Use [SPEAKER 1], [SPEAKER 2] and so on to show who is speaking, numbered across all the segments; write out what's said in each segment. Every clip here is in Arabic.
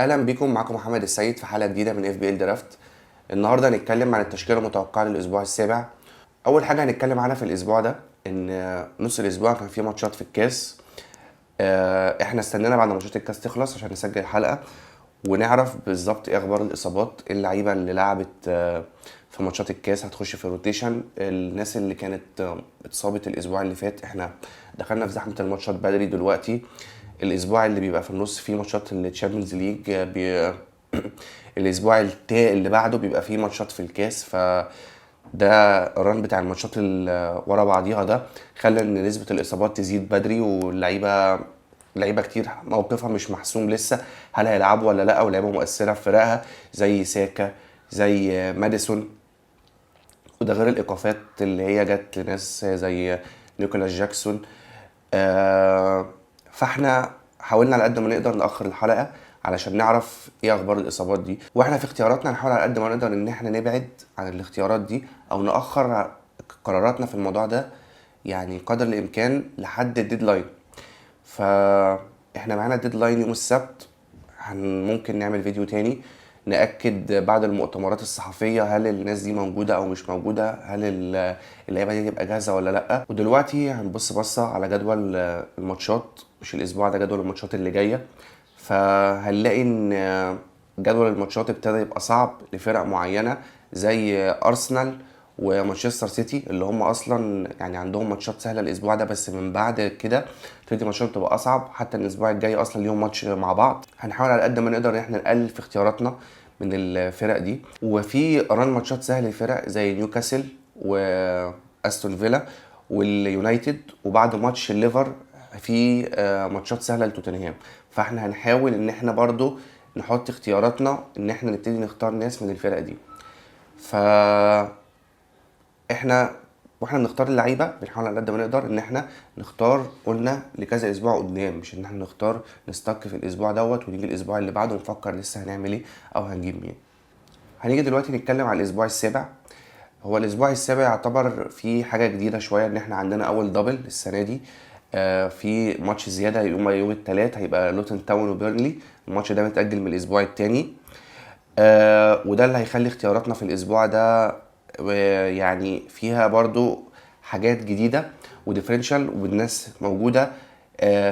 [SPEAKER 1] اهلا بيكم. معاكم محمد السيد في حلقه جديده من FBL درافت. النهارده هنتكلم عن التشكيله المتوقعه للاسبوع السابع. اول حاجه هنتكلم عنها في الاسبوع ده ان نص الاسبوع كان فيه ماتشات في الكاس. احنا استنينا بعد ماتشات الكاس تخلص عشان نسجل حلقه ونعرف بالظبط ايه اخبار الاصابات، اللعيبه اللي لعبت في ماتشات الكاس هتخش في الروتيشن، الناس اللي كانت اتصابت الاسبوع اللي فات. احنا دخلنا في زحمه الماتشات بدري دلوقتي. الاسبوع اللي بيبقى في النص فيه ماتشات الشامبيونز ليج الاسبوع اللي بعده بيبقى فيه ماتشات في الكاس. ده الران بتاع الماتشات اللي ورا بعضيها ده خلى ان نسبه الاصابات تزيد بدري، لعيبه كتير موقفها مش محسوم لسه، هل هيلعبوا ولا لا، ولعيبه مؤثره في فرقها زي ساكا، زي ماديسون. وده غير الايقافات اللي هي جت لناس زي نيكولاس جاكسون. فاحنا حاولنا على قد ما نقدر نأخر الحلقة علشان نعرف ايه اخبار الاصابات دي، واحنا في اختياراتنا هنحاول على قد ما نقدر ان احنا نبعد عن الاختيارات دي او نأخر قراراتنا في الموضوع ده، يعني قدر الامكان لحد الديدلاين. فاحنا معانا الديدلاين يوم السبت. ممكن نعمل فيديو تاني نأكد بعد المؤتمرات الصحفية هل الناس دي موجودة أو مش موجودة، هل اللعيبة دي تبقى جاهزة ولا لأ. ودلوقتي هنبص بصة على جدول الماتشات، مش الأسبوع ده، جدول الماتشات اللي جاية. فهنلاقي إن جدول الماتشات ابتدى يبقى صعب لفرق معينة زي أرسنال ومانشستر سيتي، اللي هم اصلا يعني عندهم ماتشات سهله الاسبوع ده، بس من بعد كده تبتدي ماتشات تبقى اصعب. حتى الاسبوع الجاي اصلا ليهم ماتش مع بعض. هنحاول على قد ما نقدر ان احنا نقلل في اختياراتنا من الفرق دي. وفي ران ماتشات سهله لفرق زي نيوكاسل واستون فيلا واليونايتد، وبعد ماتش الليفر في ماتشات سهله لتوتنهام. فاحنا هنحاول ان احنا برضو نحط اختياراتنا ان احنا نبتدي نختار ناس من الفرق دي. ف احنا واحنا بنختار اللعيبه بنحاول على قد ما نقدر ان احنا نختار، قلنا لكذا اسبوع قدام، مش ان احنا نختار نستك في الاسبوع دوت ونيجي الاسبوع اللي بعده ونفكر لسه هنعمل ايه او هنجيب مين. هنيجي دلوقتي نتكلم على الاسبوع السابع. هو الاسبوع السابع يعتبر فيه حاجه جديده شويه، ان احنا عندنا اول دبل السنه دي. في ماتش زياده يوم الثلاث هيبقى لوتن تاون وبيرنلي. الماتش ده متاجل من الاسبوع الثاني. وده اللي هيخلي اختياراتنا في الاسبوع ده يعني فيها برضو حاجات جديدة وديفرنشال، والناس موجودة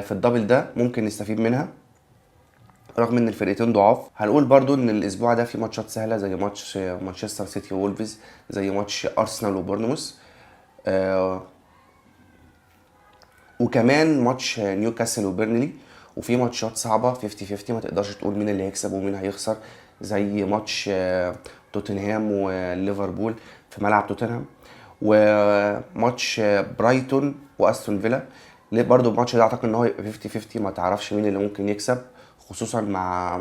[SPEAKER 1] في الدبل ده ممكن نستفيد منها رغم ان الفرقتين ضعاف. هنقول برضو ان الاسبوع ده في ماتشات سهلة زي ماتش مانشستر سيتي وولفز، زي ماتش ارسنال وبورنموث، وكمان ماتش نيوكاسل وبيرنلي. وفي ماتشات صعبة 50-50، ما تقدرش تقول مين اللي هيكسب ومين هيخسر، زي ماتش توتنهام وليفربول في ملعب توتنهام، وماتش برايتون واستون فيلا. ليه برضو الماتش ده اعتقد ان هو يبقى 50-50، ما تعرفش مين اللي ممكن يكسب، خصوصا مع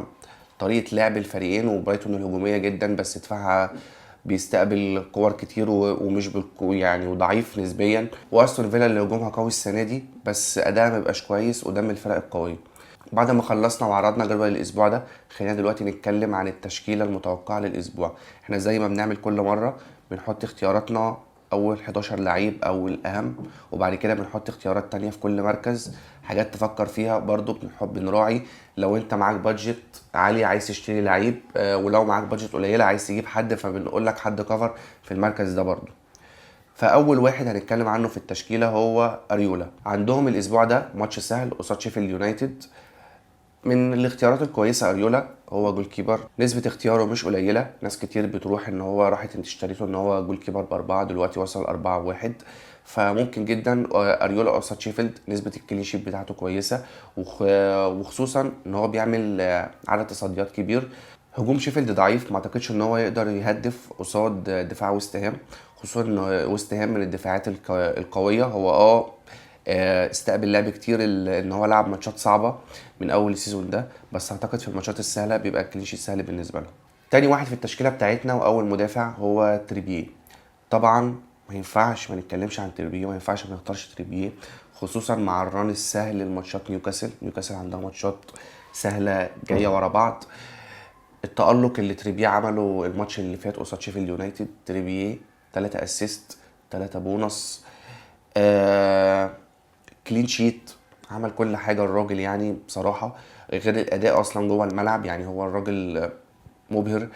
[SPEAKER 1] طريقة لعب الفريقين. وبرايتون الهجومية جدا بس دفاعها بيستقبل كور كتير ومش يعني وضعيف نسبيا. واستون فيلا اللي هجومها قوي السنه دي بس اداءها مبقاش كويس قدام الفرق القويه. بعد ما خلصنا وعرضنا جدول الاسبوع ده، خلينا دلوقتي نتكلم عن التشكيله المتوقعه للاسبوع. احنا زي ما بنعمل كل مره بنحط اختياراتنا اول 11 لعيب او الاهم، وبعد كده بنحط اختيارات تانية في كل مركز، حاجات تفكر فيها. برضو بنحب نراعي لو انت معاك بادجت عالي عايز تشتري لعيب، ولو معاك بادجت قليله عايز تجيب حد، فبنقول لك حد كفر في المركز ده برضو. فاول واحد هنتكلم عنه في التشكيله هو اريولا. عندهم الاسبوع ده ماتش سهل قصاد شيفيلد يونايتد. من الاختيارات الكويسه اريولا، هو جول كيبر نسبه اختياره مش قليله. ناس كتير بتروح ان هو راحت انت اشتريته ان هو جول كيبر باربعه، دلوقتي وصل 4-1. فممكن جدا اريولا قصاد شيفيلد نسبه الكلين شيت بتاعته كويسه، وخصوصا ان هو بيعمل عدد تصديات كبير. هجوم شيفيلد ضعيف، ما اعتقدش ان هو يقدر يهدف قصاد دفاع ويست هام، خصوصا ان ويست هام من الدفاعات القويه. هو استقبل لعب كتير، ان هو لعب ماتشات صعبه من اول السيزون ده، بس اعتقد في الماتشات السهله بيبقى الكلينشيت سهل بالنسبه له. تاني واحد في التشكيله بتاعتنا واول مدافع هو تريبيه. طبعا ما ينفعش ما نتكلمش عن تريبيه، ما ينفعش ما نختارش تريبيه، خصوصا مع الران السهل لماتشات نيوكاسل عندها ماتشات سهله جايه ورا بعض. التألق اللي تريبيه عمله الماتش اللي فات قصاد شيفيلد يونايتد، تريبيه 3 اسيست 3 بونص، كلين شيت، عمل كل حاجه الراجل يعني بصراحه. غير الاداء اصلا جوه الملعب، يعني هو الراجل مبهر.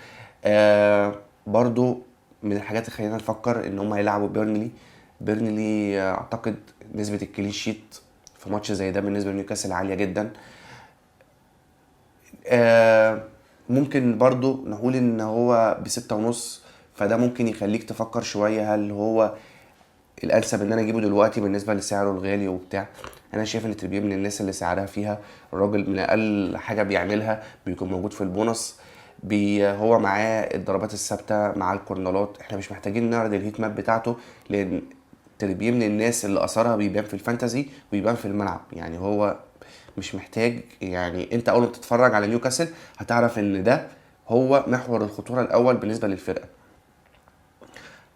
[SPEAKER 1] برضو من الحاجات اللي خلينا نفكر ان هم هيلعبوا بيرنلي اعتقد نسبة الكلين شيت في ماتش زي ده بالنسبة لنيوكاسل عالية جدا. ممكن برضو نقول ان هو ب6.5، فده ممكن يخليك تفكر شوية هل هو الانسب ان انا اجيبه دلوقتي بالنسبة لسعره الغالي وبتاع. انا شايف ان تريبيه من الناس اللي سعرها فيها، الراجل من اقل حاجة بيعملها بيكون موجود في البونص. هو معاه الضربات الثابتة مع الكورنرات، احنا مش محتاجين نعرض الهيت ماب بتاعته، لان تريبيه من الناس اللي اثرها بيبان في الفانتازي ويبان في الملعب. يعني هو مش محتاج، يعني انت اول ما تتفرج على نيوكاسل هتعرف ان ده هو محور الخطورة الاول بالنسبة للفرقة.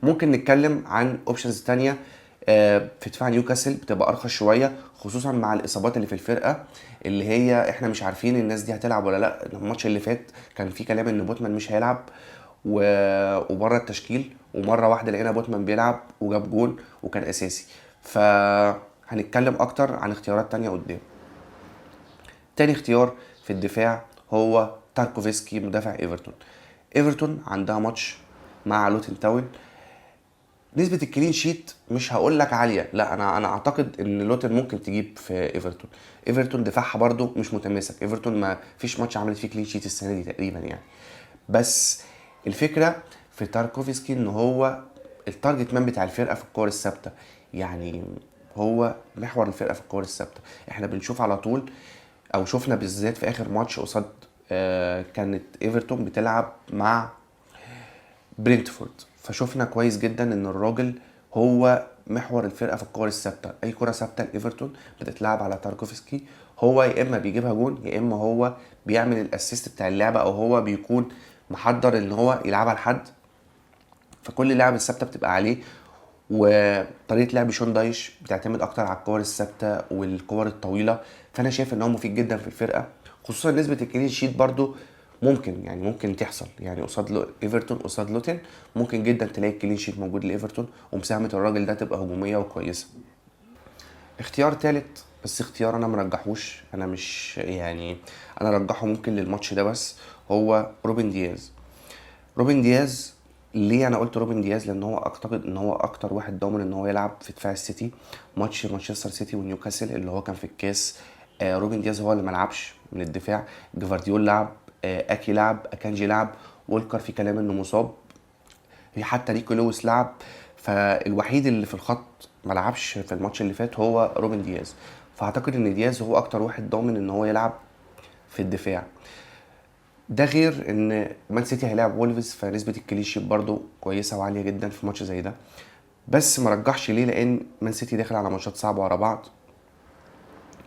[SPEAKER 1] ممكن نتكلم عن اوبشنز تانية في دفاع نيوكاسل بتبقى ارخص شويه، خصوصا مع الاصابات اللي في الفرقه، اللي هي احنا مش عارفين الناس دي هتلعب ولا لا. الماتش اللي فات كان في كلام ان بوتمان مش هيلعب وبره التشكيل، ومره واحده لقينا بوتمان بيلعب وجاب جول وكان اساسي. فهنتكلم اكتر عن اختيارات تانية قدام. تاني اختيار في الدفاع هو تاركوفسكي مدافع ايفرتون. ايفرتون عندها ماتش مع لوتن تاون. نسبة الكلين شيت مش هقول لك عالية، لا انا اعتقد ان لوتن ممكن تجيب في ايفرتون. ايفرتون دفاعها برضو مش متماسك، ايفرتون ما فيش ماتش عملت فيه كلين شيت السنة دي تقريبا يعني. بس الفكرة في تاركوفسكي ان هو التارجت مان بتاع الفرقة في الكور الثابتة، يعني هو محور الفرقة في الكور الثابتة. احنا بنشوف على طول، او شفنا بالذات في اخر ماتش قصاد كانت ايفرتون بتلعب مع برينتفورد، فشوفنا كويس جدا ان الراجل هو محور الفرقه في الكور الثابته. اي كره ثابته لايفرتون بتتلعب على تاركوفسكي، هو يا اما بيجيبها جون يا اما هو بيعمل الاسيست بتاع اللعبه، او هو بيكون محضر ان هو يلعبها لحد. فكل اللعب الثابته بتبقى عليه. وطريقه لعب شون دايش بتعتمد اكتر على الكور الثابته والكور الطويله، فانا شايف ان هو مفيد جدا في الفرقه. خصوصا نسبه الكلين شيت برضو ممكن تحصل، يعني قصاد ايفرتون قصاد لوتن ممكن جدا تلاقي الكلين شيت موجود لايفرتون، ومساهمه الراجل ده تبقى هجوميه وكويسه. اختيار تالت، بس اختيار انا مرجحوش، انا مش يعني انا رجحه ممكن للماتش ده بس، هو روبن دياز. روبن دياز ليه انا قلت روبن دياز؟ لان هو اعتقد ان هو اكتر واحد ضامن ان هو يلعب في دفاع السيتي. ماتش مانشستر سيتي ونيوكاسل اللي هو كان في الكاس، روبن دياز هو اللي ما لعبش من الدفاع. جفارديول لعب، اكي لعب، اكانجي لعب، وولكر في كلام انه مصاب، في حتى ريكو لويس لعب. فالوحيد اللي في الخط ما لعبش في الماتش اللي فات هو روبن دياز. فاعتقد ان دياز هو اكتر واحد ضامن ان هو يلعب في الدفاع. ده غير ان مان سيتي هيلاعب وولفز، فنسبه الكلين شيت برده كويسه وعاليه جدا في ماتش زي ده. بس ما رجحش ليه؟ لان مان سيتي داخل على ماتشات صعبه ورا بعض.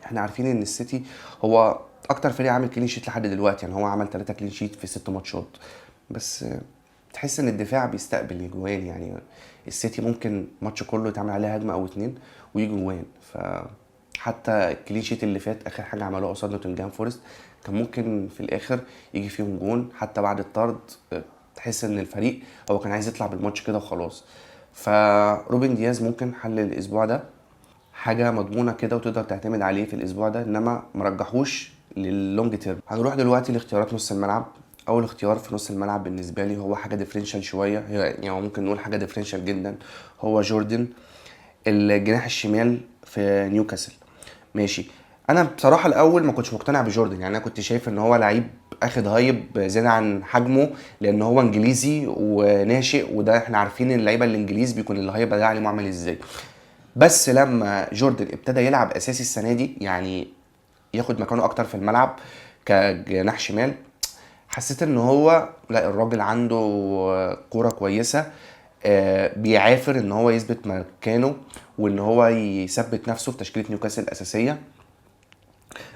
[SPEAKER 1] احنا عارفين ان السيتي هو اكتر فريق عامل كلين شيت لحد دلوقتي، يعني هو عمل 3 كلين شيت في 6 ماتشات بس. تحس ان الدفاع بيستقبل اجوان، يعني السيتي ممكن ماتش كله يتعمل عليه هجمه او اتنين ويجي جوان. حتى الكلين شيت اللي فات اخر حاجه عملوها قصاد نوتنجهام فورست كان ممكن في الاخر يجي فيهم جون حتى بعد الطرد. تحس ان الفريق هو كان عايز يطلع بالماتش كده وخلاص. فروبن دياز ممكن حل الاسبوع ده، حاجه مضمونه كده وتقدر تعتمد عليه في الاسبوع ده، انما مرجحوش لللونج تيرم. هنروح دلوقتي لاختيارات نص الملعب. اول اختيار في نص الملعب بالنسبه لي هو حاجه ديفرنشال شويه، يعني ممكن نقول حاجه ديفرنشال جدا، هو جوردن الجناح الشمال في نيوكاسل. ماشي. انا بصراحه الاول ما كنتش مقتنع بجوردن، يعني انا كنت شايف ان هو لعيب اخد هايب زياده عن حجمه، لان هو انجليزي وناشئ، وده احنا عارفين اللعيبه الانجليز بيكون الهايب ده عليهم عامل ازاي. بس لما جوردن ابتدى يلعب اساسي السنه دي، يعني ياخد مكانه اكتر في الملعب كجناح شمال، حسيت ان هو لا، الراجل عنده كوره كويسه، بيعافر ان هو يثبت مكانه وان هو يثبت نفسه في تشكيله نيوكاسل الاساسيه.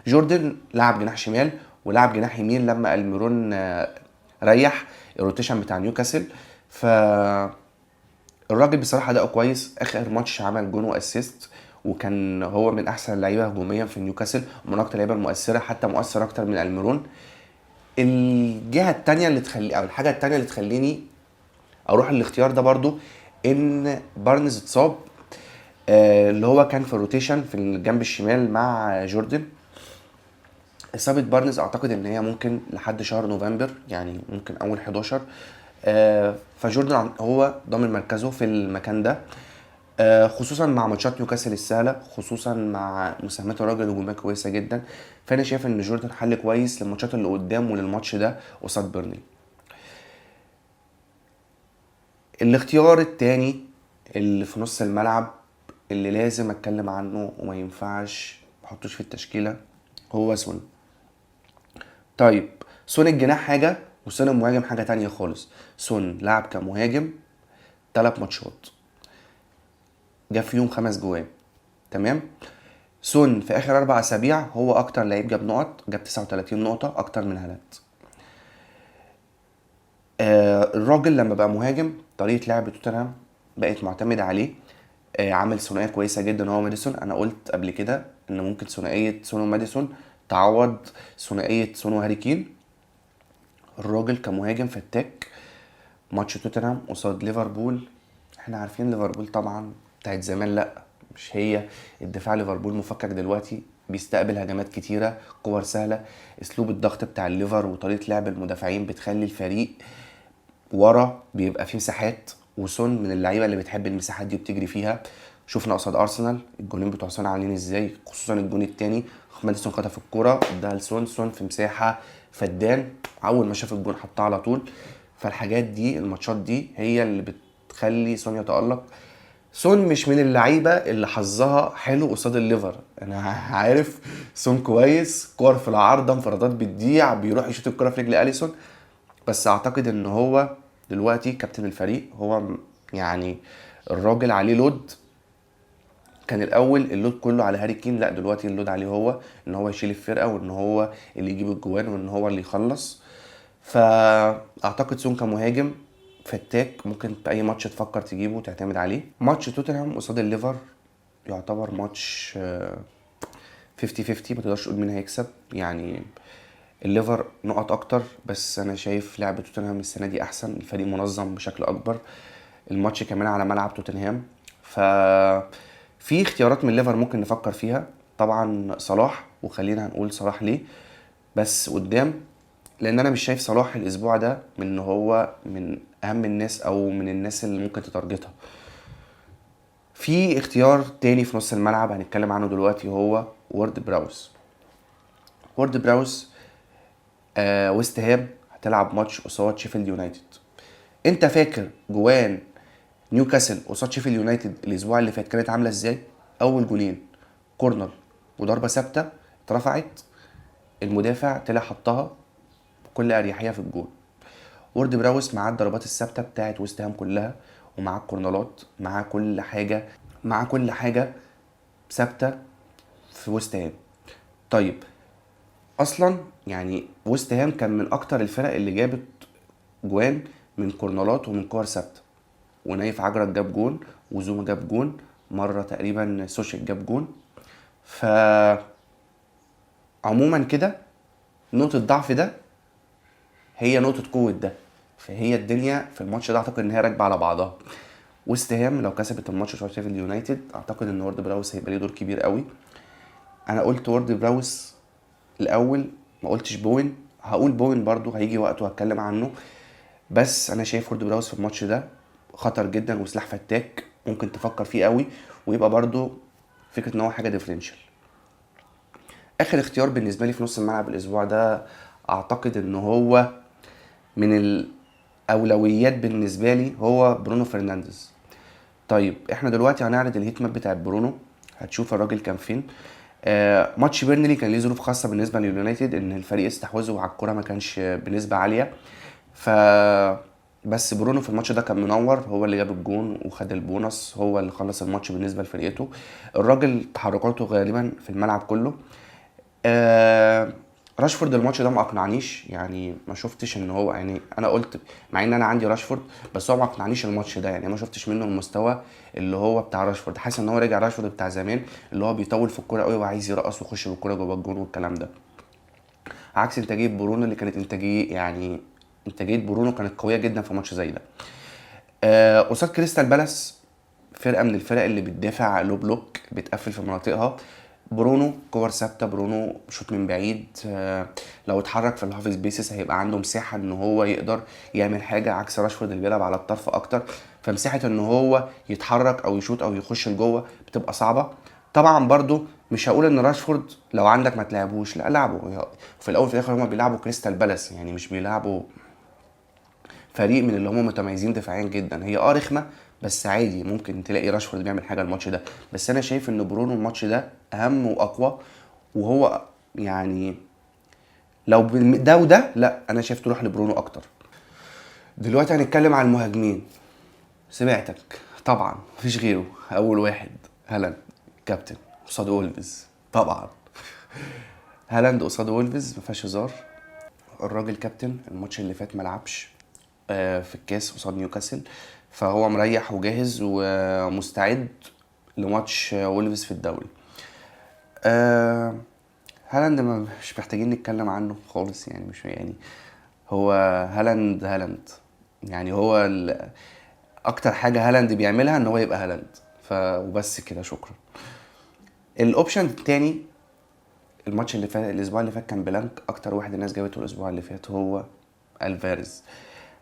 [SPEAKER 1] جوردن لعب جناح شمال ولعب جناح يمين لما الميرون ريح الروتيشن بتاع نيوكاسل. ف الراجل بصراحه اداؤه كويس، اخر ماتش عمل جون واسيست، وكان هو من احسن اللعيبه هجوميا في نيوكاسل ومن اكتر اللعيبه المؤثره، حتى مؤثر اكتر من الميرون. الجهه الثانيه اللي تخلي او الحاجه الثانيه اللي تخليني اروح الاختيار ده برضو ان بارنز اتصاب، اللي هو كان في الروتيشن في الجنب الشمال مع جوردن. اصابه بارنز اعتقد ان هي ممكن لحد شهر نوفمبر، يعني ممكن اول 11. فجوردن هو ضامن مركزه في المكان ده، خصوصا مع ماتشات نيوكاسل السهله، خصوصا مع مساهمات الراجل الهجوميه كويسه جدا. فانا شايف ان جوردن حل كويس للماتشات اللي قدام وللماتش ده قصاد بيرنلي. الاختيار التاني اللي في نص الملعب اللي لازم اتكلم عنه وما ينفعش محطوش في التشكيله هو سون. طيب سون الجناح حاجه وسون المهاجم حاجه تانية خالص. سون لعب كمهاجم 3 ماتشات جاب فيهم 5 جوان، تمام. سون في اخر 4 اسابيع هو اكتر لعيب جاب نقط، جاب 39 نقطه اكتر من هالاند. الراجل لما بقى مهاجم طريقه لعب توتنهام بقت معتمده عليه. عامل ثنائيه كويسه جدا هو ماديسون. انا قلت قبل كده ان ممكن ثنائيه سون وماديسون تعوض ثنائيه سون وهاري كين. الراجل كمهاجم فتاك. ماتش توتنهام قصاد ليفربول، احنا عارفين ليفربول طبعا بتاعت زمان، لا مش هي. الدفاع ليفربول مفكك دلوقتي، بيستقبل هجمات كتيره، كور سهله. اسلوب الضغط بتاع الليفر وطريقه لعب المدافعين بتخلي الفريق ورا بيبقى فيه مساحات، وسون من اللعيبه اللي بتحب المساحات دي وبتجري فيها. شفنا قصاد ارسنال الجونين بتوع سون عاملين ازاي، خصوصا الجون التاني ماديسون خطف الكوره اداها لسون، سون في مساحه فدان اول ما شاف الجون حطها على طول. فالحاجات دي الماتشات دي هي اللي بتخلي سون يتألق. سون مش من اللعيبه اللي حظها حلو قصاد الليفر، انا عارف سون كويس، كور في العارضه، انفرادات بتضيع، بيروح يشوط الكوره في رجل اليسون. بس اعتقد ان هو دلوقتي كابتن الفريق، هو يعني الراجل عليه لود. كان الاول اللود كله على هاري كين، لا دلوقتي اللود عليه هو، ان هو يشيل الفرقه وان هو اللي يجيب الجوان وان هو اللي يخلص. فاعتقد سون كمهاجم فتاك ممكن في اي ماتش تفكر تجيبه وتعتمد عليه. ماتش توتنهام قصاد الليفر يعتبر ماتش 50 50، ما تقدرش تقول مين هيكسب يعني. الليفر نقط اكتر، بس انا شايف لعب توتنهام السنه دي احسن، الفريق منظم بشكل اكبر. الماتش كمان على ملعب توتنهام. ف في اختيارات من الليفر ممكن نفكر فيها، طبعا صلاح، وخلينا هنقول صلاح ليه بس قدام، لان انا مش شايف صلاح الاسبوع ده من ان هو من اهم الناس او من الناس اللي ممكن تتارجتها. في اختيار تاني في نص الملعب هنتكلم عنه دلوقتي هو وورد براوس. وورد براوس ويست هام هتلعب ماتش قصاد شيفيلد يونايتد. انت فاكر جوان نيوكاسل قصاد شيفيلد يونايتد الاسبوع اللي فات كانت عامله ازاي؟ اول جولين كورنر وضربه ثابته اترفعت، المدافع طلع حطها بكل اريحيه في الجول. وورد براوس معاه الضربات الثابته بتاعت ويست هام كلها، ومعاه الكورنرات، معاه كل حاجه، معاه كل حاجه ثابته في ويست هام. طيب اصلا يعني ويست هام كان من اكتر الفرق اللي جابت جوان من كورنرات ومن كور ثابته، ونايف عجرت جاب جون، وزوما جاب جون، مره تقريبا سوشيك جاب جون. ف عموما كده نقطه ضعف ده هي نقطه قوه ده، فهي الدنيا في الماتش ده اعتقد ان هي راكبه على بعضها. ويست هام لو كسبت الماتش قصاد شيفيلد يونايتد اعتقد ان وورد براوس هيبقى ليه دور كبير قوي. انا قلت وورد براوس الاول، ما قلتش بوين، هقول بوين برضو هيجي وقته هتكلم عنه. بس انا شايف وورد براوس في الماتش ده خطر جدا وسلاح فتاك ممكن تفكر فيه قوي، ويبقى برضو فكره ان هو حاجه ديفرنشال. اخر اختيار بالنسبه لي في نص الملعب الاسبوع ده اعتقد ان هو من الاولويات بالنسبه لي هو برونو فرنانديز. طيب احنا دلوقتي هنعرض الهيت ماب بتاع برونو، هتشوف الراجل كان فين. ماتش بيرنلي كان ليه ظروف خاصه بالنسبه لليونايتد، ان الفريق استحوذه على الكره ما كانش بنسبه عاليه. ف بس برونو في الماتش ده كان منور، هو اللي جاب الجون وخد البونص، هو اللي خلص الماتش بالنسبه لفرقته. الراجل تحركاته غالبا في الملعب كله. آه راشفورد الماتش ده ما اقنعنيش، يعني ما شفتش ان هو، يعني انا قلت مع ان انا عندي راشفورد بس هو ما اقنعنيش الماتش ده، يعني ما شفتش منه المستوى اللي هو بتاع راشفورد. حاسس ان هو رجع راشفورد بتاع زمان اللي هو بيطول في الكوره قوي وعايز يرقص ويخش بالكوره جوه الجون والكلام ده، عكس انتاجيه برونو اللي كانت انتاجيه برونو كانت قويه جدا في ماتش زي ده. قصاد كريستال بالاس، فرقه من الفرق اللي بتدافع لو بلوك، بتقفل في مناطقها. برونو كور ثابته، برونو شوط من بعيد، لو اتحرك في الهاف سبيسز هيبقى عنده مساحه ان هو يقدر يعمل حاجه، عكس راشفورد اللي بيلعب على الطرف اكتر، فمساحه ان هو يتحرك او يشوط او يخش لجوه بتبقى صعبه. طبعا برضو مش هقول ان راشفورد لو عندك ما تلعبوش، لا لعبه، في الاول في الاخر هما بيلعبوا كريستال بالاس، يعني مش بيلعبوا فريق من اللي هم متميزين دفاعيا جدا. هي رخمه، بس عادي ممكن تلاقي راشفورد بيعمل حاجه الماتش ده. بس انا شايف ان برونو الماتش ده اهم واقوى، وهو يعني لو ده وده، لا انا شايف تروح لبرونو اكتر. دلوقتي هنتكلم عن المهاجمين. سمعتك طبعا، مفيش غيره. اول واحد هالاند كابتن قصاد وولفز طبعا. هالاند قصاد وولفز مفيهاش هزار. الراجل كابتن، الماتش اللي فات ملعبش في الكاس قصاد نيوكاسل، فهو مريح وجاهز ومستعد لماتش وولفز في الدوري. هالاند مش محتاجين نتكلم عنه خالص، يعني مش يعني هو هالاند هالاند، يعني هو اكتر حاجه هالاند بيعملها ان هو يبقى هالاند، وبس كده شكرا. الاوبشن التاني، الماتش اللي فات الاسبوع اللي فات كان بلانك، اكتر واحد الناس جابته الاسبوع اللي فات هو الفاريز.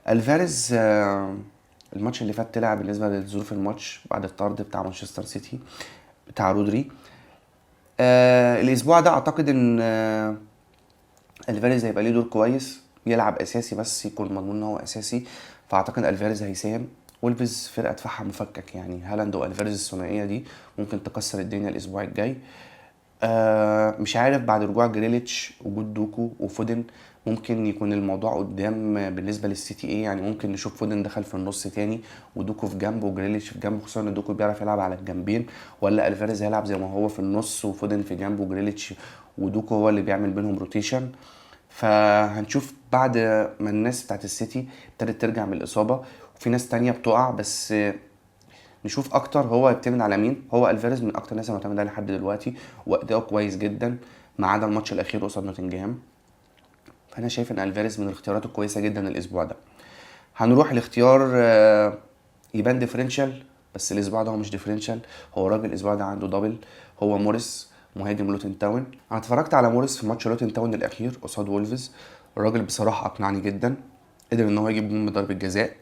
[SPEAKER 1] الفاريز الماتش اللي فات طلع بالنسبه لظروف الماتش بعد الطرد بتاع مانشستر سيتي بتاع رودري. الاسبوع ده اعتقد ان الفاريز هيبقى ليه دور كويس، يلعب اساسي بس يكون مضمون ان هو اساسي، فاعتقد الفاريز هيساهم. وولفز فرقه دفاعها مفكك، يعني هالاند والفاريز الثنائيه دي ممكن تكسر الدنيا الاسبوع الجاي. مش عارف بعد رجوع جريليتش وجود دوكو وفودن ممكن يكون الموضوع قدام بالنسبه للسيتي ايه، يعني ممكن نشوف فودن دخل في النص تاني ودوكو في جنب وجريليتش في جنب، خصوصا ان دوكو بيعرف يلعب على الجنبين، ولا الفاريز هيلعب زي ما هو في النص وفودن في جنب وجريليتش ودوكو هو اللي بيعمل بينهم روتيشن. فهنشوف بعد ما الناس بتاعت السيتي ابتدت ترجع من الاصابه وفي ناس تانية بتقع، بس نشوف اكتر هو يعتمد على مين. هو الفاريز من اكتر الناس اللي معتمد عليه لحد دلوقتي، واداؤه كويس جدا ما عدا الماتش الاخير قصاد نوتنجهام، فانا شايف ان الفاريز من الاختيارات الكويسه جدا الاسبوع ده. هنروح لاختيار يبان ديفرنشال، بس الاسبوع ده هو مش ديفرنشال، هو راجل الاسبوع ده عنده دبل، هو موريس مهاجم لوتن تاون. انا اتفرجت على موريس في ماتش لوتن تاون الاخير قصاد وولفز، الراجل بصراحه اقنعني جدا، قدر ان هو يجيب جون من ضربه جزاء،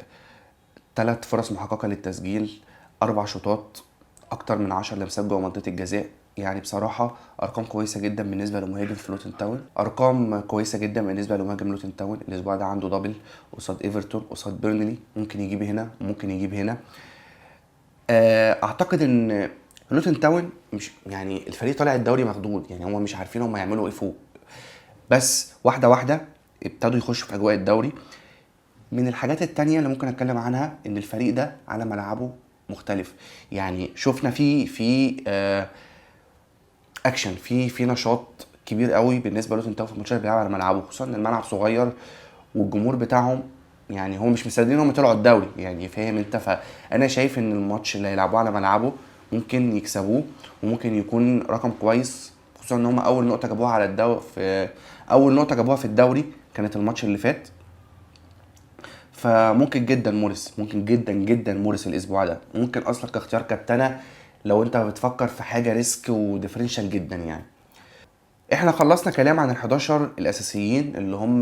[SPEAKER 1] 3 فرص محققه للتسجيل، 4 شوطات، اكتر من 10 لمسات جوه منطقه الجزاء. يعني بصراحه ارقام كويسه جدا بالنسبه لمهاجم في لوتن تاون، ارقام كويسه جدا بالنسبه لمهاجم لوتن تاون. الاسبوع ده عنده دبل قصاد ايفرتون قصاد بيرنلي، ممكن يجيب هنا وممكن يجيب هنا. اعتقد ان لوتن تاون مش يعني الفريق طالع الدوري مخدود، يعني هم مش عارفين هم يعملوا ايه فوق، بس واحده واحده ابتدوا يخشوا في اجواء الدوري. من الحاجات التانية اللي ممكن اتكلم عنها ان الفريق ده على ملعبه مختلف، يعني شفنا في اكشن، في نشاط كبير قوي بالنسبه لوتن تاون في الماتشات اللي بيلعب على ملعبه، خصوصا ان الملعب صغير والجمهور بتاعهم يعني هم مش مصدقين هم طلعوا الدوري، يعني فاهم انت. فانا شايف ان الماتش اللي هيلعبوه على ملعبه ممكن يكسبوه وممكن يكون رقم كويس، خصوصا ان هم اول نقطه جابوها على الدوري، في اول نقطه جابوها في الدوري كانت الماتش اللي فات. فممكن جدا موريس، ممكن جدا جدا موريس الاسبوع ده ممكن اصلا كاختيار كابتنه لو انت بتفكر في حاجه ريسك وديفرنشال جدا. يعني احنا خلصنا كلام عن ال11 الاساسيين اللي هم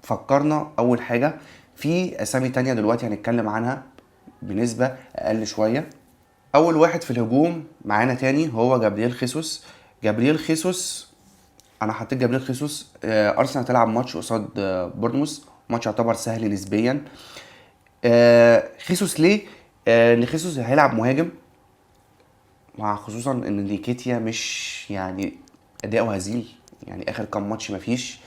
[SPEAKER 1] فكرنا. اول حاجه في اسامي تانية دلوقتي هنتكلم عنها بنسبه اقل شويه. اول واحد في الهجوم معانا تاني هو جابرييل خيسوس. جابرييل خيسوس، انا حطيت جابرييل خيسوس. ارسنال تلعب ماتش قصاد بورنموث، ماتش يعتبر سهل نسبيا. خيسوس ليه؟ ان خيسوس هيلعب مهاجم، مع خصوصا ان نيكيتيا مش يعني اداؤه هزيل، يعني اخر كام ماتش مفيش،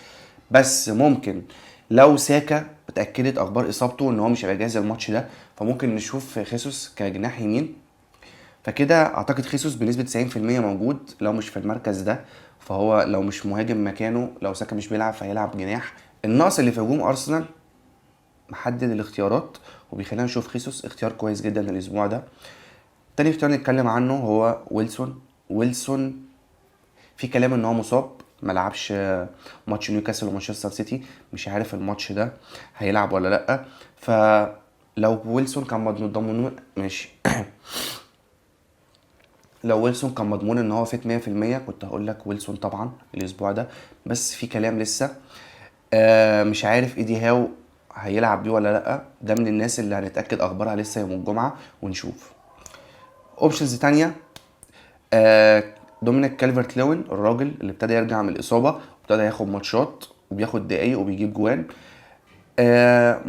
[SPEAKER 1] بس ممكن لو ساكا اتاكدت اخبار اصابته ان هو مش هيبقى جاهز الماتش ده، فممكن نشوف خيسوس كجناح يمين. فكده اعتقد خيسوس بنسبه 90% موجود، لو مش في المركز ده فهو لو مش مهاجم مكانه، لو ساكا مش بيلعب فهيلعب جناح. النقص اللي في هجوم ارسنال محدد الاختيارات وبيخلينا نشوف خيسوس اختيار كويس جدا الاسبوع ده. تاني اختيار نتكلم عنه هو ويلسون. ويلسون في كلام ان هو مصاب، ملعبش ماتش نيوكاسل ومانشستر سيتي، مش عارف الماتش ده هيلعب ولا لا. فلو ويلسون كان مضمون ماشي. لو ويلسون كان مضمون ان هو فيت 100% كنت هقول لك ويلسون طبعا الاسبوع ده، بس في كلام لسه. مش عارف ايدي هاو هيلعب بيه ولا لا، ده من الناس اللي هنتاكد اخبارها لسه يوم الجمعه ونشوف. اوبشنز تانية، آه دومينيك كالفرت لوين، الراجل اللي ابتدى يرجع من الاصابه وابتدى ياخد ماتشات وبياخد دقايق وبيجيب جوان.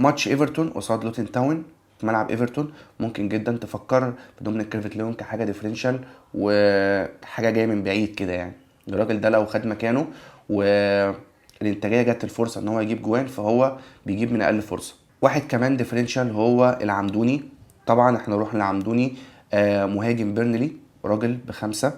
[SPEAKER 1] ماتش ايفرتون قصاد لوتن تاون في ملعب ايفرتون، ممكن جدا تفكر بدومينيك كالفرت لوين كحاجه ديفرنشال وحاجه جايه من بعيد كده يعني. الراجل ده لو خد مكانه والانتاجيه جت الفرصه ان هو يجيب جوان فهو بيجيب من اقل فرصه. واحد كمان ديفرنشال هو العمدوني، طبعا احنا نروح للعمدوني. مهاجم بيرنلي، راجل بخمسة،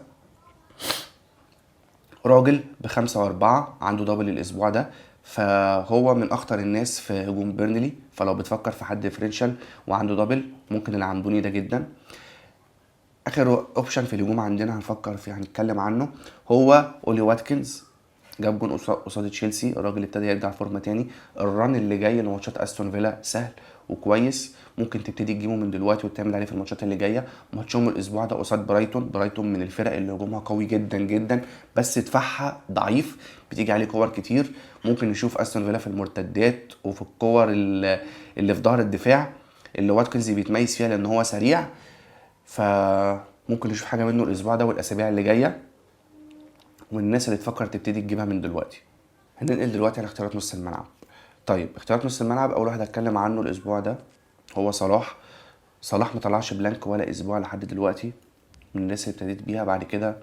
[SPEAKER 1] راجل ب5 و4 عنده دبل الاسبوع ده، فهو من اخطر الناس في هجوم بيرنلي. فلو بتفكر في حد ديفرنشال وعنده دبل ممكن العمدوني ده جدا. اخر اوبشن في الهجوم عندنا هنفكر فيه هنتكلم عنه هو اولي واتكنز، جاب جون قصاد تشيلسي، الراجل ابتدى يرجع فورمه تاني. الران اللي جاي لماتشات استون فيلا سهل وكويس، ممكن تبتدي تجيبه من دلوقتي وتعمل عليه في الماتشات اللي جايه. ماتشهم الاسبوع ده قصاد برايتون، برايتون من الفرق اللي هجومها قوي جدا جدا بس دفاعها ضعيف، بتيجي عليه كور كتير. ممكن نشوف استون فيلا في المرتدات وفي الكور اللي في ظهر الدفاع اللي واتكنز بيتميز فيها لان هو سريع، فممكن نشوف حاجه منه الاسبوع ده والاسابيع اللي جايه، والناس اللي تفكر تبتدي تجيبها من دلوقتي. هننقل دلوقتي على اختيارات نص الملعب. طيب اختيارات نص الملعب، اول واحد هتكلم عنه الاسبوع ده هو صلاح. صلاح مطلعش بلانك ولا اسبوع لحد دلوقتي، من الناس اللي ابتديت بيها. بعد كده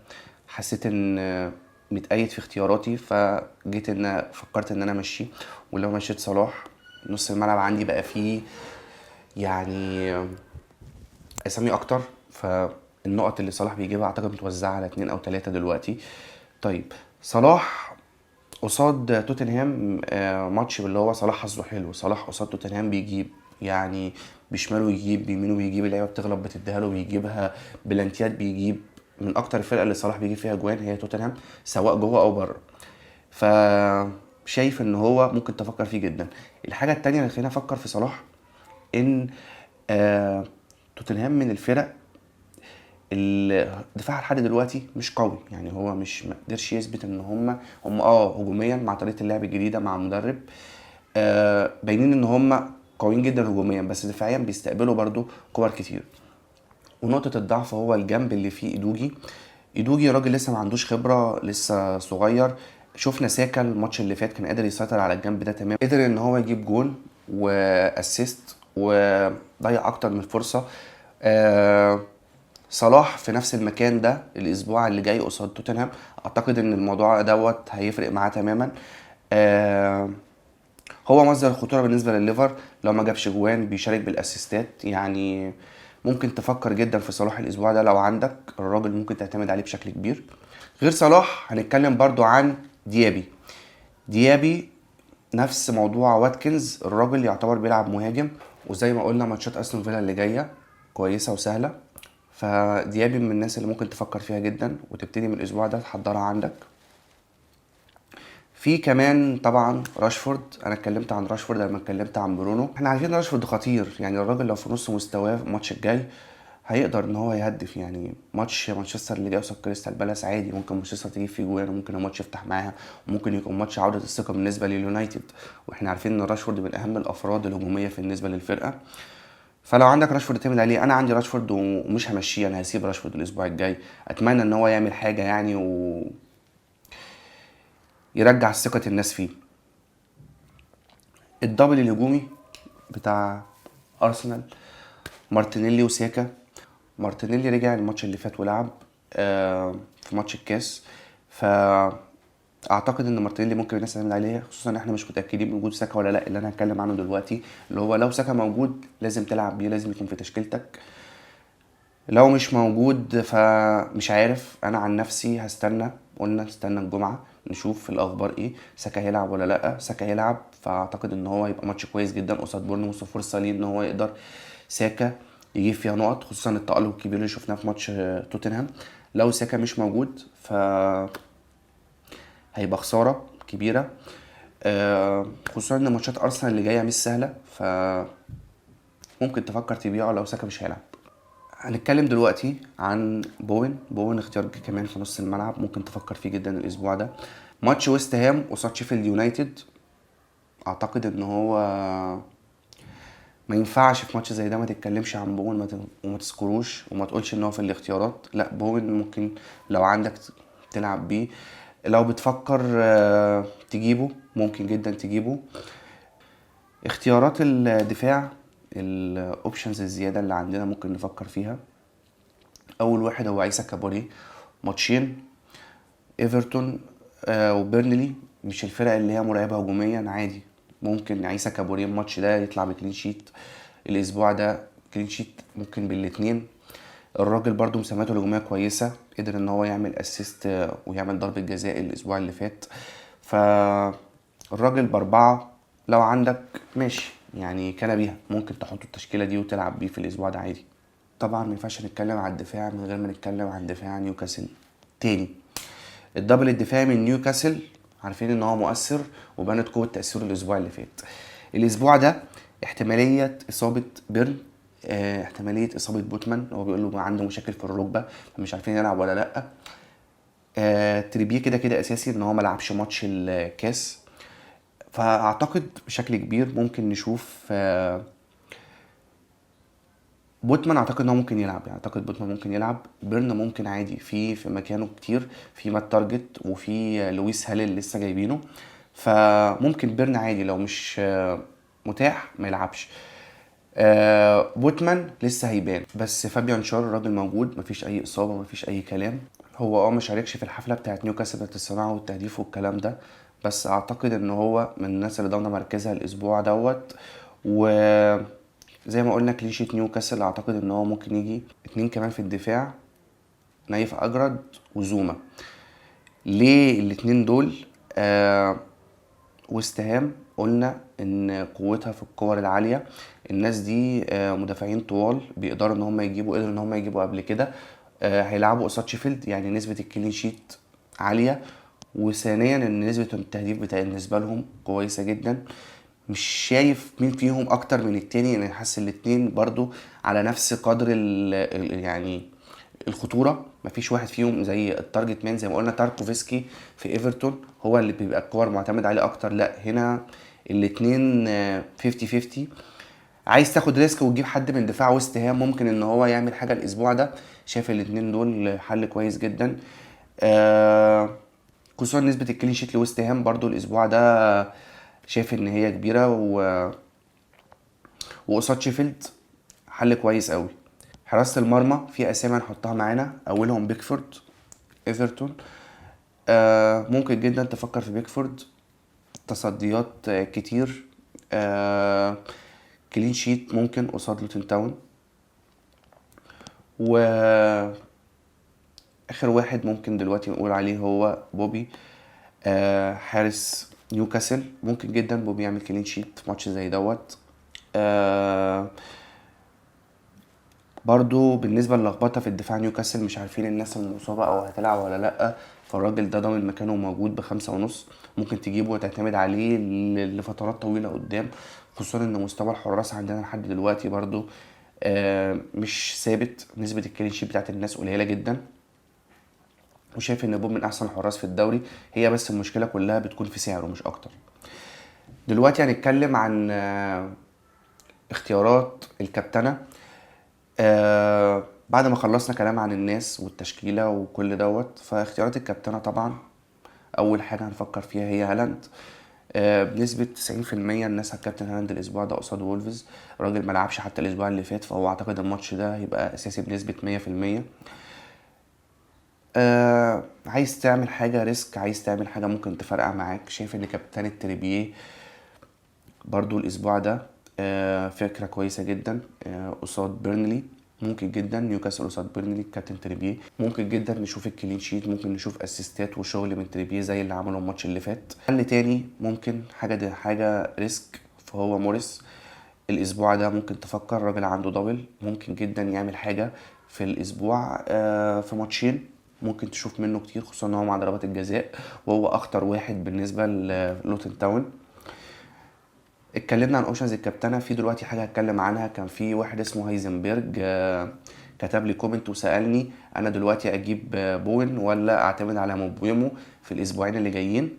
[SPEAKER 1] حسيت ان متأيد في اختياراتي فجيت ان فكرت ان انا امشيه، ولو مشيت صلاح نص الملعب عندي بقى فيه يعني اسامي اكتر، فالنقط اللي صلاح بيجيبها اعتقد متوزعه على 2 أو 3 دلوقتي. طيب صلاح قصاد توتنهام، ماتش اللي هو صلاح حظه حلو. صلاح قصاد توتنهام بيجيب يعني بشماله يجيب، بيمينه بيجيب، اللعيبه بتغلط بتديها له بيجيبها، بلانتيات بيجيب. من اكتر الفرق اللي صلاح بيجيب فيها جوان هي توتنهام سواء جوه او بره، فشايف ان هو ممكن تفكر فيه جدا. الحاجه التانية اللي خلينا افكر في صلاح ان آه توتنهام من الفرق الدفاع لحد دلوقتي مش قوي، يعني هو مش مقدرش يثبت ان هم هجوميا مع طريقه اللعب الجديده مع المدرب باينين ان هم قويين جدا هجوميا، بس دفاعيا بيستقبلوا برضو كور كتير. ونقطه الضعف هو الجنب اللي فيه ايدوجي. ايدوجي راجل لسه ما عندوش خبره، لسه صغير. شفنا ساكا الماتش اللي فات كان قادر يسيطر على الجنب ده تمام، قدر ان هو يجيب جول واسيست وضيع اكتر من فرصه. صلاح في نفس المكان ده الاسبوع اللي جاي قصاد توتنهام، اعتقد ان الموضوع دوت هيفرق معاه تماما. هو مصدر الخطوره بالنسبه لليفر، لو ما جابش جوان بيشارك بالاسيستات، يعني ممكن تفكر جدا في صلاح الاسبوع ده لو عندك الراجل ممكن تعتمد عليه بشكل كبير. غير صلاح هنتكلم برضو عن ديابي. ديابي نفس موضوع واتكنز، الراجل يعتبر بيلعب مهاجم، وزي ما قلنا ماتشات استون فيلا اللي جايه كويسه وسهله، فديابي من الناس اللي ممكن تفكر فيها جدا وتبتدي من الاسبوع ده تحضرها عندك. في كمان طبعا راشفورد، انا اتكلمت عن راشفورد لما اتكلمت عن برونو. احنا عارفين راشفورد خطير، يعني الراجل لو في نص مستواه الماتش الجاي هيقدر ان هو يهدف. يعني ماتش مانشستر اللي جاي قصاد كريستال بالاس عادي ممكن مانشستر تجيب فيه جوان، وممكن الماتش يفتح معاها، وممكن يكون ماتش عودة الثقة بالنسبة لليونايتد، واحنا عارفين ان راشفورد من اهم الافراد الهجومية بالنسبة للفرقة. فلو عندك راشفورد تعمل عليه. انا عندي راشفورد ومش همشيه، انا هسيب راشفورد الاسبوع الجاي. اتمنى ان هو يعمل حاجة يعني ويرجع ثقة الناس فيه. الدبل الهجومي بتاع ارسنال، مارتينيلي وساكا. مارتينيلي رجع الماتش اللي فات ولعب في ماتش الكاس، فاعتقد ان مارتينيلي ممكن الناس تعمل عليه، خصوصا ان احنا مش متاكدين من وجود ساكا ولا لا، اللي انا هتكلم عنه دلوقتي اللي هو لو ساكا موجود لازم تلعب بيه، لازم يكون في تشكيلتك. لو مش موجود فمش عارف، انا عن نفسي هستنى، قلنا نستنى الجمعه نشوف في الاخبار ايه، ساكا هيلعب ولا لا. ساكا هيلعب، فاعتقد ان هو هيبقى ماتش كويس جدا قصاد بورنموث، وفرصه ليه ان هو يقدر ساكا يجيب فيها نقط، خصوصا التألق الكبير اللي شفناه في ماتش توتنهام. لو ساكا مش موجود ف هيبقى خساره كبيره، خصوصا ان ماتشات ارسنال اللي جايه مش سهله، ف ممكن تفكر تبيعه لو ساكا مش هيلعب. هنتكلم دلوقتي عن بوين اختيار كمان في نص الملعب، ممكن تفكر فيه جدا الاسبوع ده. ماتش ويست هام قصاد شيفيلد يونايتد، اعتقد ان هو ما ينفعش في ماتش زي ده ما تتكلمش عن بوين وما تذكروش وما تقولش ان هو في الاختيارات. لا، بوين ممكن لو عندك تلعب بيه، لو بتفكر تجيبه ممكن جدا تجيبه. اختيارات الدفاع، الاوبشنز الزياده اللي عندنا ممكن نفكر فيها. اول واحد هو عيسى كابوري. ماتشين ايفرتون وبيرنلي، مش الفرق اللي هي مرعبه هجوميا، عادي ممكن عيسى كابوري الماتش ده يطلع بكلين شيت. الاسبوع ده كلين شيت ممكن بالاتنين. الراجل برضو مساهماته الهجوميه كويسه، قدر ان هو يعمل اسيست ويعمل ضربه جزاء الاسبوع اللي فات. فالراجل باربعه لو عندك ماشي، يعني كان بيها ممكن تحط التشكيله دي وتلعب بيه في الاسبوع ده عادي. طبعا ما ينفعش نتكلم عن الدفاع من غير ما نتكلم عن دفاع نيوكاسل تاني. الدبل الدفاعي من نيوكاسل عارفين ان هو مؤثر، وبانت قوه تاثيره الاسبوع اللي فات. الاسبوع ده احتماليه اصابه بيرن، احتماليه اصابه بوتمان، هو بيقول له عنده مشاكل في الركبه فمش عارفين يلعب ولا لا. تريبيه كده كده اساسي ان هو ما لعبش ماتش الكاس. فاعتقد بشكل كبير ممكن نشوف بوتمان. اعتقد ان هو ممكن يلعب، يعني اعتقد بوتمان ممكن يلعب. بيرن ممكن عادي، في مكانه كتير، في مات تارجت وفي لويس هاليل لسه جايبينه، فممكن بيرن عادي لو مش متاح ما يلعبش. بوتمان لسه هيبان، بس فابيان شار الراجل موجود، مفيش اي اصابه مفيش اي كلام. هو ما شاركش في الحفله بتاعت نيوكاسل بتاعت الصناعه والتهديف والكلام ده، بس اعتقد ان هو من الناس اللي ضامنه مركزها الاسبوع دوت. وزي ما قلنا كلين شيت نيوكاسل، اعتقد ان هو ممكن يجي اتنين كمان في الدفاع، نايف اجرد وزوما. ليه الاتنين دول؟ ويست هام قلنا ان قوتها في الكور العاليه. الناس دي مدافعين طوال بيقدروا ان هم يجيبوا، قدروا ان هم يجيبوا قبل كده. هيلعبوا قصاد شيفيلد، يعني نسبه الكلين شيت عاليه. وثانيا ان نسبه التهديف بتاع بالنسبه لهم كويسه جدا. مش شايف مين فيهم اكتر من التاني، يعني حاسس الاتنين برضو على نفس قدر يعني الخطوره. مفيش واحد فيهم زي التارجت مان، زي ما قلنا تاركوفسكي في ايفرتون هو اللي بيبقى الكور معتمد عليه اكتر. لا، هنا الاتنين 50 50. عايز تاخد ريسك وتجيب حد من دفاع ويست هام ممكن ان هو يعمل حاجه الاسبوع ده. شايف الاتنين دول حل كويس جدا. خصوصا نسبه الكلين شيت لويست هام برضو الاسبوع ده شايف ان هي كبيره وقصاد شيفيلد حل كويس قوي. حراسة المرمى في اسامي هنحطها معانا، اولهم بيكفورد ايفرتون. ممكن جدا تفكر في بيكفورد، تصديات كتير. كلين شيت ممكن قصاد لوتن تاون. واخر واحد ممكن دلوقتي نقول عليه هو بوبي، حارس نيوكاسل. ممكن جدا بوبي يعمل كلين شيت في ماتش زي دوت. برضو بالنسبه للخبطه في الدفاع نيوكاسل مش عارفين الناس المصابه او هتلعب ولا لا، فالراجل ده ضامن مكانه موجود ب5.5. ممكن تجيبه وتعتمد عليه لفترات طويله قدام، خصوصا ان مستوى الحراس عندنا لحد دلوقتي برضو مش ثابت. نسبه الكلين شيت بتاعت الناس قليله جدا، وشايف ان بوب من احسن الحراس في الدوري. هي بس المشكله كلها بتكون في سعره مش اكتر. دلوقتي هنتكلم عن اختيارات الكابتنه. بعد ما خلصنا كلام عن الناس والتشكيلة وكل دوت، فاختيارات الكابتنة طبعا أول حاجة هنفكر فيها هي هالاند. بنسبة 90% الناس هتكابتن هالاند الأسبوع ده قصاد وولفز. الراجل ملعبش حتى الأسبوع اللي فات، فهو أعتقد الماتش ده هيبقى أساسي بنسبة 100%. عايز تعمل حاجة ريسك، عايز تعمل حاجة ممكن تفرقع معاك، شايف إن كابتن التريبيه برضو الأسبوع ده فكرة كويسة جدا قصاد بيرنلي. ممكن جدا نيوكاسل قصاد بيرنلي كابتن تريبيه، ممكن جدا نشوف الكلين شيت، ممكن نشوف اسيستات وشغل من تريبيه زي اللي عمله الماتش اللي فات. حل تاني ممكن حاجة ريسك، فهو موريس. الاسبوع ده ممكن تفكر، الراجل عنده دبل، ممكن جدا يعمل حاجة في الاسبوع في ماتشين. ممكن تشوف منه كتير، خصوصا ان هو مع ضربات الجزاء وهو اخطر واحد بالنسبة للوتن تاون. اتكلمنا عن اوبشنز الكابتنه، في دلوقتي حاجه هتكلم عنها. كان في واحد اسمه هايزنبرج كتب لي كومنت وسالني انا دلوقتي اجيب بوين ولا اعتمد على موبويمو في الاسبوعين اللي جايين.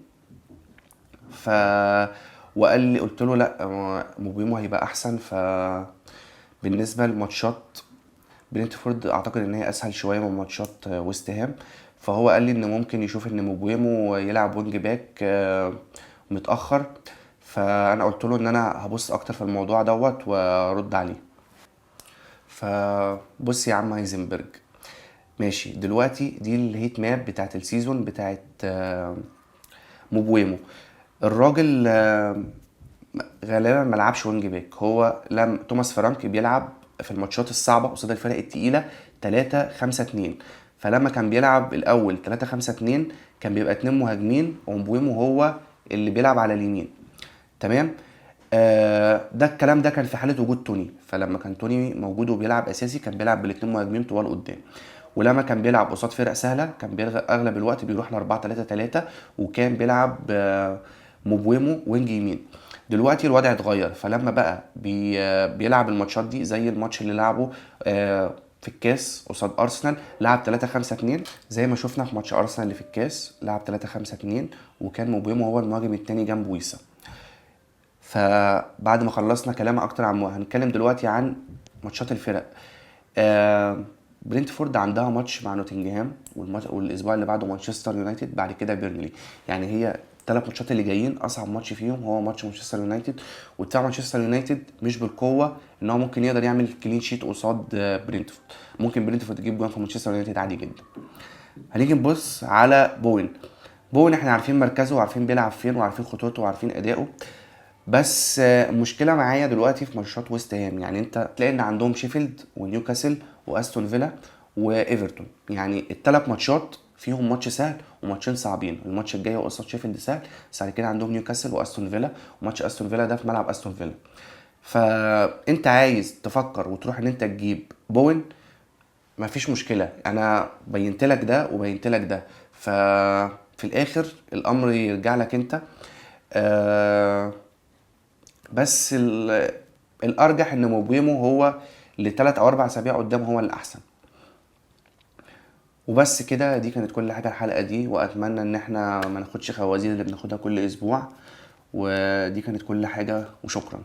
[SPEAKER 1] ف وقال لي، قلت له لا، موبويمو هيبقى احسن. بالنسبه لماتشات برينتفورد اعتقد ان هي اسهل شويه من ماتشات ويست هام. فهو قال لي ان ممكن يشوف ان موبويمو يلعب وينج باك متاخر. فانا قلت له ان انا هبص اكتر في الموضوع دوت وارد عليه. فبص يا عم هايزنبرج، ماشي دلوقتي دي الهيت ماب بتاعت السيزون بتاعت موبويمو. الراجل غالبا ما لعبش وينج باك. هو لم توماس فرانك بيلعب في الماتشات الصعبه قصاد الفرق التقيله 3-5-2. فلما كان بيلعب الاول 3-5-2 كان بيبقى 2 مهاجمين ومبويمو هو اللي بيلعب على اليمين. تمام. ده الكلام ده كان في حاله وجود توني. فلما كان توني موجود وبيلعب اساسي كان بيلعب بالاتنين مهاجمين طوال قدام. ولما كان بيلعب قصاد فرق سهله كان اغلب الوقت بيروح ل 4-3-3 وكان بيلعب موبويمو وينج يمين. دلوقتي الوضع اتغير. فلما بقى بيلعب الماتشات دي زي الماتش اللي لعبه في الكاس قصاد ارسنال، لعب 3-5-2 زي ما شفنا في ماتش ارسنال اللي في الكاس، لعب 3-5-2 وكان موبويمو هو المهاجم التاني جنب ويسا. فبعد ما خلصنا كلام اكتر عن هنتكلم دلوقتي عن ماتشات الفرق. برينتفورد عندها ماتش مع نوتنجهام والاسبوع اللي بعده مانشستر يونايتد، بعد كده بيرنلي. يعني هي الثلاث ماتشات اللي جايين اصعب ماتش فيهم هو ماتش مانشستر يونايتد. وبتاع مانشستر يونايتد مش بالقوه ان هو ممكن يقدر يعمل كلين شيت قصاد برينتفورد. ممكن برينتفورد تجيب جوان في مانشستر يونايتد عادي جدا. هنيجي نبص على بوين احنا عارفين مركزه وعارفين بيلعب فين وعارفين خطوته وعارفين اداؤه. بس المشكله معايا دلوقتي في ماتشات ويست هام، يعني انت تلاقي ان عندهم شيفيلد ونيوكاسل واستون فيلا وايفرتون. يعني الثلاث ماتشات فيهم ماتش سهل وماتشين صعبين. الماتش الجاي هو قصاد شيفيلد سهل، بس بعد كده عندهم نيوكاسل واستون فيلا، وماتش استون فيلا ده في ملعب استون فيلا. فانت عايز تفكر وتروح ان انت تجيب بوين، مفيش مشكله. انا بينت لك ده وبينت لك ده. ففي الاخر الامر يرجع لك انت. بس الارجح ان موبيمو هو ل3 أو 4 اسابيع قدام هو الاحسن. وبس كده، دي كانت كل حاجه الحلقه دي، واتمنى ان احنا ما ناخدش خوازيق اللي بناخدها كل اسبوع. ودي كانت كل حاجه وشكرا.